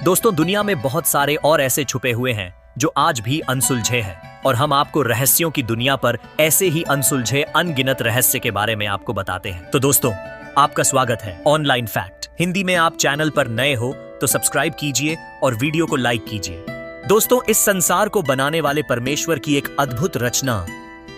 दोस्तों, दुनिया में बहुत सारे और ऐसे छुपे हुए हैं जो आज भी अनसुलझे हैं, और हम आपको रहस्यों की दुनिया पर ऐसे ही अनसुलझे अनगिनत रहस्य के बारे में आपको बताते हैं। तो दोस्तों, आपका स्वागत है ऑनलाइन फैक्ट हिंदी में। आप चैनल पर नए हो तो सब्सक्राइब कीजिए और वीडियो को लाइक कीजिए। दोस्तों, इस संसार को बनाने वाले परमेश्वर की एक अद्भुत रचना,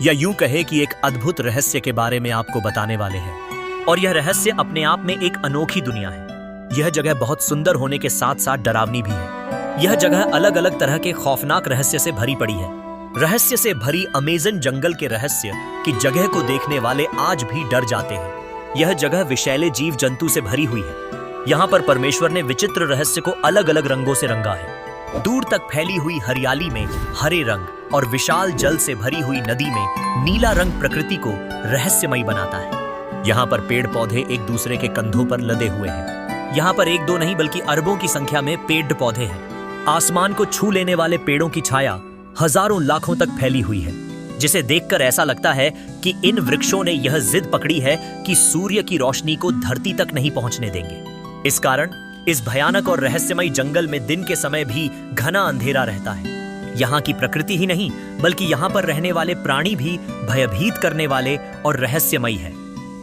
या यूं कहे कि एक अद्भुत रहस्य के बारे में आपको बताने वाले हैं। और यह रहस्य अपने आप में एक अनोखी दुनिया है। यह जगह बहुत सुंदर होने के साथ साथ डरावनी भी है। यह जगह अलग अलग तरह के खौफनाक रहस्य से भरी पड़ी है। रहस्य से भरी अमेज़न जंगल के रहस्य की जगह को देखने वाले आज भी डर जाते हैं। यह जगह विषैले जीव जंतु से भरी हुई है। यहाँ पर परमेश्वर ने विचित्र रहस्य को अलग अलग रंगों से रंगा है। दूर तक फैली हुई हरियाली में हरे रंग और विशाल जल से भरी हुई नदी में नीला रंग प्रकृति को रहस्यमयी बनाता है। यहाँ पर पेड़ पौधे एक दूसरे के कंधों पर लदे हुए हैं। यहाँ पर एक दो नहीं बल्कि अरबों की संख्या में पेड़ पौधे हैं। आसमान को छू लेने वाले पेड़ों की छाया हजारों लाखों तक फैली हुई है, जिसे देखकर ऐसा लगता है कि इन वृक्षों ने यह जिद पकड़ी है कि सूर्य की रोशनी को धरती तक नहीं पहुंचने देंगे। इस कारण इस भयानक और रहस्यमयी जंगल में दिन के समय भी घना अंधेरा रहता है। यहाँ की प्रकृति ही नहीं बल्कि यहाँ पर रहने वाले प्राणी भी भयभीत करने वाले और रहस्यमयी है।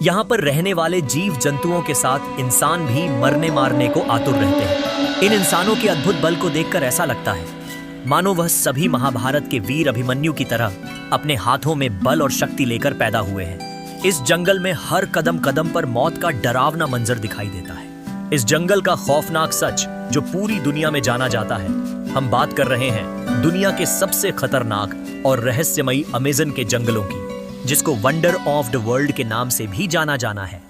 यहाँ पर रहने वाले जीव जंतुओं के साथ इंसान भी मरने मारने को आतुर रहते हैं। इन इंसानों के अद्भुत बल को देखकर ऐसा लगता है मानो वह सभी महाभारत के वीर अभिमन्यु की तरह अपने हाथों में बल और शक्ति लेकर पैदा हुए हैं। इस जंगल में हर कदम कदम पर मौत का डरावना मंजर दिखाई देता है। इस जंगल का खौफनाक सच जो पूरी दुनिया में जाना जाता है। हम बात कर रहे हैं दुनिया के सबसे खतरनाक और रहस्यमयी अमेज़न के जंगलों की, जिसको वंडर ऑफ द वर्ल्ड के नाम से भी जाना जाना है।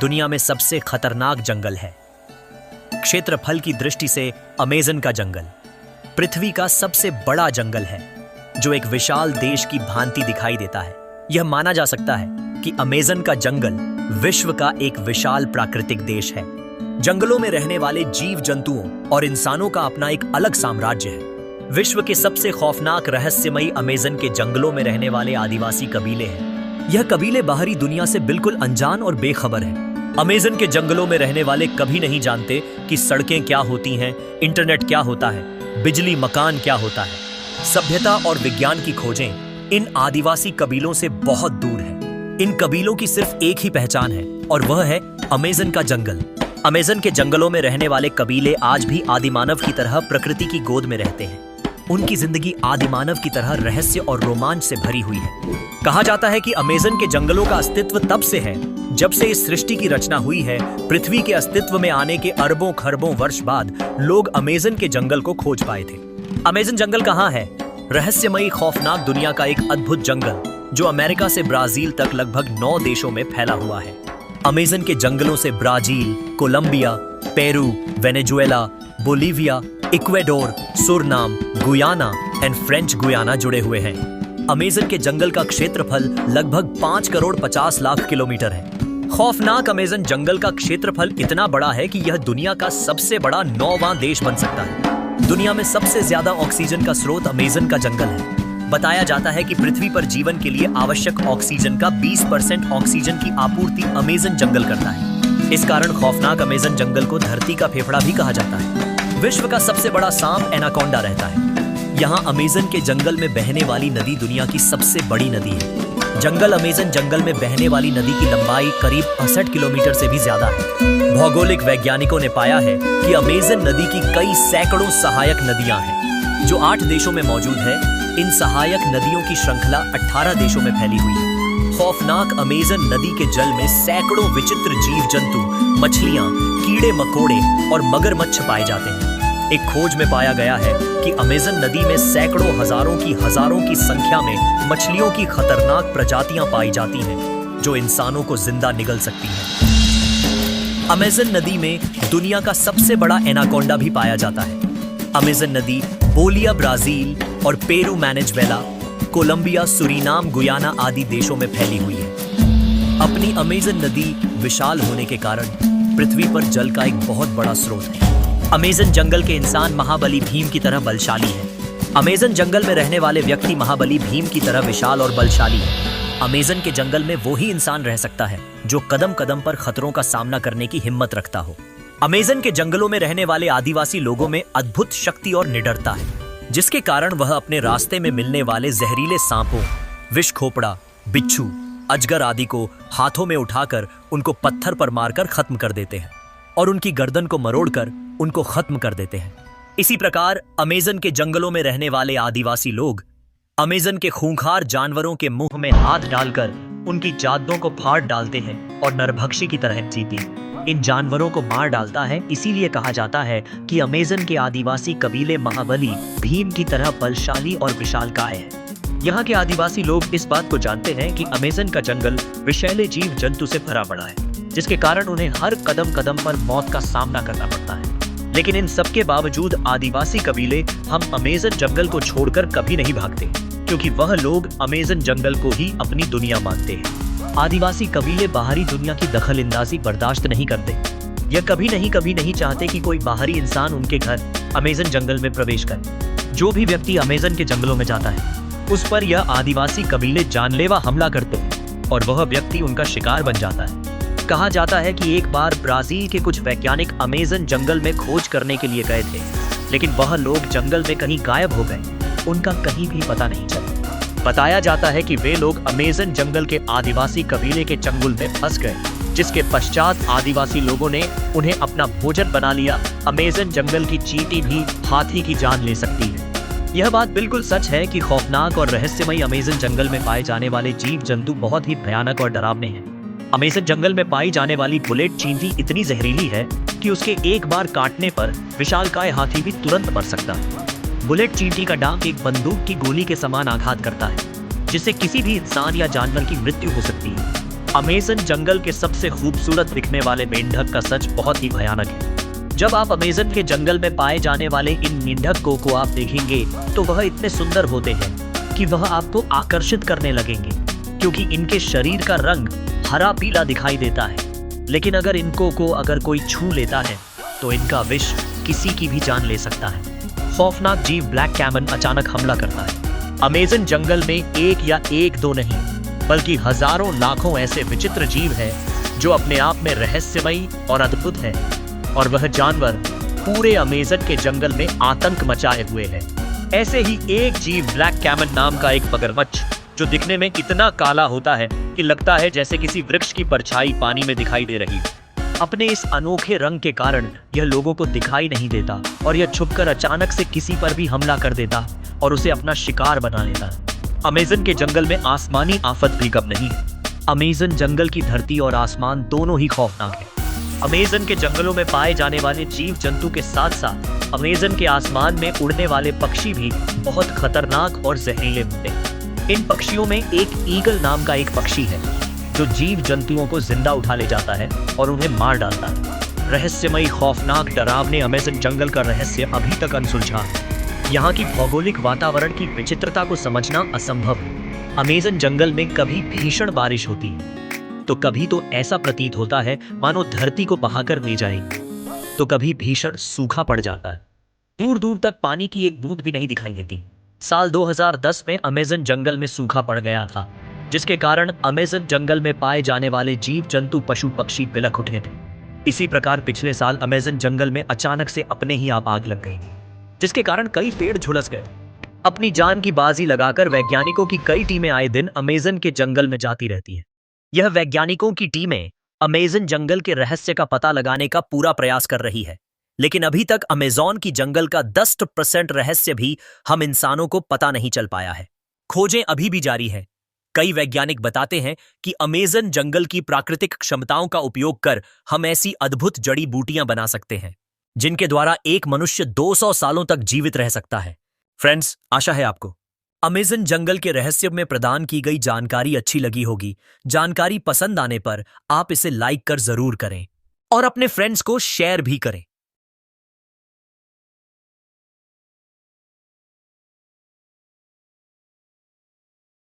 दुनिया में सबसे खतरनाक जंगल है। क्षेत्रफल की दृष्टि से अमेज़न का जंगल पृथ्वी का सबसे बड़ा जंगल है, जो एक विशाल देश की भांति दिखाई देता है। यह माना जा सकता है कि अमेज़न का जंगल विश्व का एक विशाल प्राकृतिक देश है। जंगलों में रहने वाले जीव जंतुओं और इंसानों का अपना एक अलग साम्राज्य है। विश्व के सबसे खौफनाक रहस्यमयी अमेज़न के जंगलों में रहने वाले आदिवासी कबीले हैं। यह कबीले बाहरी दुनिया से बिल्कुल अनजान और बेखबर हैं। अमेज़न के जंगलों में रहने वाले कभी नहीं जानते कि सड़कें क्या होती हैं, इंटरनेट क्या होता है, बिजली मकान क्या होता है। सभ्यता और विज्ञान की खोजें इन आदिवासी कबीलों से बहुत दूर है। इन कबीलों की सिर्फ एक ही पहचान है और वह है अमेज़न का जंगल। अमेज़न के जंगलों में रहने वाले कबीले आज भी आदिमानव की तरह प्रकृति की गोद में रहते हैं। उनकी जिंदगी आदिमानव की तरह रहस्य और रोमांच से भरी हुई है। कहा जाता है कि अमेज़न के जंगलों का अस्तित्व तब से है जब से इस सृष्टि की रचना हुई है। पृथ्वी के अस्तित्व में आने के अरबों खरबों वर्ष बाद लोग अमेज़न के जंगल को खोज पाए थे। अमेज़न जंगल कहाँ है? रहस्यमयी खौफनाक दुनिया का एक अद्भुत जंगल जो अमेरिका से ब्राजील तक लगभग 9 देशों में फैला हुआ है। अमेज़न के जंगलों से Brazil, Colombia, Peru, Venezuela, Bolivia, Ecuador, Suriname, Guyana and French Guiana जुड़े हुए हैं। अमेज़न के जंगल का क्षेत्रफल लगभग 5 करोड़ 50 लाख किलोमीटर है। खौफनाक अमेज़न जंगल का क्षेत्रफल इतना बड़ा है कि यह दुनिया का सबसे बड़ा 9वां देश बन सकता है। दुनिया में सबसे ज्यादा ऑक्सीजन का स्रोत अमेज़न का जंगल है। बताया जाता है कि पृथ्वी पर जीवन के लिए आवश्यक ऑक्सीजन का 20% ऑक्सीजन की आपूर्ति अमेज़न जंगल करता है। इस कारण खौफनाक अमेज़न जंगल को धरती का फेफड़ा भी कहा जाता है। विश्व का सबसे बड़ा सांप एनाकोंडा रहता है। यहाँ अमेज़न के जंगल में बहने वाली नदी दुनिया की सबसे बड़ी नदी है। जंगल अमेज़न जंगल में बहने वाली नदी की लंबाई करीब 68 किलोमीटर से भी ज्यादा है। भौगोलिक वैज्ञानिकों ने पाया है कि अमेज़न नदी की कई सैकड़ों सहायक नदियां हैं, जो 8 देशों में मौजूद है। इन सहायक नदियों की श्रृंखला 18 देशों में फैली हुई है। खौफनाक अमेज़न नदी के जल में सैकड़ों विचित्र जीव जंतु, मछलियां, कीड़े मकोड़े और मगरमच्छ पाए जाते हैं। एक खोज में पाया गया है कि अमेज़न नदी में सैकड़ों हजारों की संख्या में मछलियों की खतरनाक प्रजातियां पाई जाती हैं, जो इंसानों को जिंदा निगल सकती हैं। अमेज़न नदी में दुनिया का सबसे बड़ा एनाकोंडा भी पाया जाता है। अमेज़न नदी बोलिया ब्राजील और Peru Venezuela, Colombia, Suriname, Guyana आदि देशों में फैली हुई है। अपनी अमेज़न नदी विशाल होने के कारण पृथ्वी पर जल का एक बहुत बड़ा स्रोत है। अमेज़न जंगल के इंसान महाबली भीम की तरह बलशाली है। अमेज़न जंगल में रहने वाले व्यक्ति महाबली भीम की तरह विशाल और बलशाली है। अमेज़न के जंगल में वो ही इंसान रह सकता है जो कदम कदम पर खतरों का सामना करने की हिम्मत रखता हो। अमेज़न के जंगलों में रहने वाले आदिवासी लोगों में अद्भुत शक्ति और निडरता है, जिसके कारण वह अपने रास्ते में मिलने वाले जहरीले सांपों, विष खोपड़ा, बिच्छू, अजगर आदि को हाथों में उठाकर उनको पत्थर पर मारकर खत्म कर देते हैं और उनकी गर्दन को मरोड़कर उनको खत्म कर देते हैं। इसी प्रकार अमेज़न के जंगलों में रहने वाले आदिवासी लोग अमेज़न के खूंखार जानवरों के मुंह में हाथ डालकर उनकी जादों को फाड़ डालते हैं और नरभक्षी की तरह जीते इन जानवरों को मार डालता है। इसीलिए कहा जाता है कि अमेज़न के आदिवासी कबीले महाबली भीम की तरह बलशाली और विशालकाय हैं। यहाँ के आदिवासी लोग इस बात को जानते हैं कि अमेज़न का जंगल विषैले जीव जंतु से भरा पड़ा है, जिसके कारण उन्हें हर कदम कदम पर मौत का सामना करना पड़ता है। लेकिन इन सब के बावजूद आदिवासी कबीले हम अमेज़न जंगल को छोड़कर कभी नहीं भागते, क्योंकि वह लोग अमेज़न जंगल को ही अपनी दुनिया मानते हैं। आदिवासी कबीले बाहरी दुनिया की दखलंदाजी बर्दाश्त नहीं करते। यह कभी नहीं चाहते कि कोई बाहरी इंसान उनके घर अमेज़न जंगल में प्रवेश करे। जो भी व्यक्ति अमेज़न के जंगलों में जाता है उस पर यह आदिवासी कबीले जानलेवा हमला करते हैं और वह व्यक्ति उनका शिकार बन जाता है। कहा जाता है कि एक बार ब्राजील के कुछ वैज्ञानिक अमेज़न जंगल में खोज करने के लिए गए थे, लेकिन वह लोग जंगल में कहीं गायब हो गए, उनका कहीं भी पता नहीं चला। बताया जाता है कि वे लोग अमेज़न जंगल के आदिवासी कबीले के चंगुल में फंस गए, जिसके पश्चात आदिवासी लोगों ने उन्हें अपना भोजन बना लिया। अमेज़न जंगल की चींटी भी हाथी की जान ले सकती है। यह बात बिल्कुल सच है कि खौफनाक और रहस्यमयी अमेज़न जंगल में पाए जाने वाले जीव जंतु बहुत ही भयानक और डरावने हैं। अमेज़न जंगल में पाई जाने वाली बुलेट चींटी इतनी जहरीली है कि उसके एक बार काटने पर विशालकाय हाथी भी तुरंत मर सकता है। बुलेट चींटी का डांक एक बंदूक की गोली के समान आघात करता है, जिससे किसी भी इंसान या जानवर की मृत्यु हो सकती है। अमेज़न जंगल के सबसे खूबसूरत दिखने वाले मेंढक का सच बहुत ही भयानक है। जब आप अमेज़न के जंगल में पाए जाने वाले इन मेंढकों को आप देखेंगे तो वह इतने सुंदर होते हैं कि वह आपको आकर्षित करने लगेंगे, क्योंकि इनके शरीर का रंग हरा पीला दिखाई देता है। लेकिन अगर इनको को अगर कोई छू लेता है तो इनका विष किसी की भी जान ले सकता है। खौफनाक जीव ब्लैक कैमन अचानक हमला करता है। अमेज़न जंगल में एक या एक दो नहीं, बल्कि हजारों लाखों ऐसे विचित्र जीव हैं जो अपने आप में रहस्यमयी और अद्भुत है, और वह जानवर पूरे अमेज़न के जंगल में आतंक मचाए हुए है। ऐसे ही एक जीव ब्लैक कैमन नाम का एक मगरमच्छ, जो दिखने में इतना काला होता है कि लगता है जैसे किसी वृक्ष की परछाई पानी में दिखाई दे रही है। अपने इस अनोखे रंग के कारण यह लोगों को दिखाई नहीं देता और यह छुपकर अचानक से किसी पर भी हमला कर देता और उसे अपना शिकार बना लेता। अमेज़न के जंगल में आसमानी आफत भी कम नहीं है। अमेज़न जंगल की धरती और आसमान दोनों ही खौफनाक है। अमेज़न के जंगलों में पाए जाने वाले जीव जंतु के साथ साथ अमेज़न के आसमान में उड़ने वाले पक्षी भी बहुत खतरनाक और जहरीले होते हैं। इन पक्षियों में एक ईगल नाम का एक पक्षी है, जो जीव जंतुओं को जिंदा उठा ले जाता है और उन्हें मार डालता है। रहस्यमयी, खौफनाक, डरावने अमेज़न जंगल का रहस्य अभी तक अनसुलझा है। यहाँ की भौगोलिक वातावरण की विचित्रता को समझना असंभव है। अमेज़न जंगल में कभी भीषण बारिश होती है तो कभी तो ऐसा प्रतीत होता है मानो धरती को बहाकर ले जाएगी, तो कभी भीषण सूखा पड़ जाता है। दूर दूर तक पानी की एक बूंद भी नहीं दिखाई देती। साल 2010 में अमेज़न जंगल में सूखा पड़ गया था, जिसके कारण अमेज़न जंगल में पाए जाने वाले जीव जंतु, पशु पक्षी बिलख उठे थे। इसी प्रकार पिछले साल अमेज़न जंगल में अचानक से अपने ही आप आग लग गई, जिसके कारण कई पेड़ झुलस गए। अपनी जान की बाजी लगाकर वैज्ञानिकों की कई टीमें आए दिन अमेज़न के जंगल में जाती रहती हैं। यह वैज्ञानिकों की टीमें अमेज़न जंगल के रहस्य का पता लगाने का पूरा प्रयास कर रही है, लेकिन अभी तक अमेज़न की जंगल का 10% रहस्य भी हम इंसानों को पता नहीं चल पाया है। खोजें अभी भी जारी है। कई वैज्ञानिक बताते हैं कि अमेज़न जंगल की प्राकृतिक क्षमताओं का उपयोग कर हम ऐसी अद्भुत जड़ी बूटियां बना सकते हैं जिनके द्वारा एक मनुष्य 200 सालों तक जीवित रह सकता है। फ्रेंड्स, आशा है आपको अमेज़न जंगल के रहस्य में प्रदान की गई जानकारी अच्छी लगी होगी। जानकारी पसंद आने पर आप इसे लाइक कर जरूर करें और अपने फ्रेंड्स को शेयर भी करें।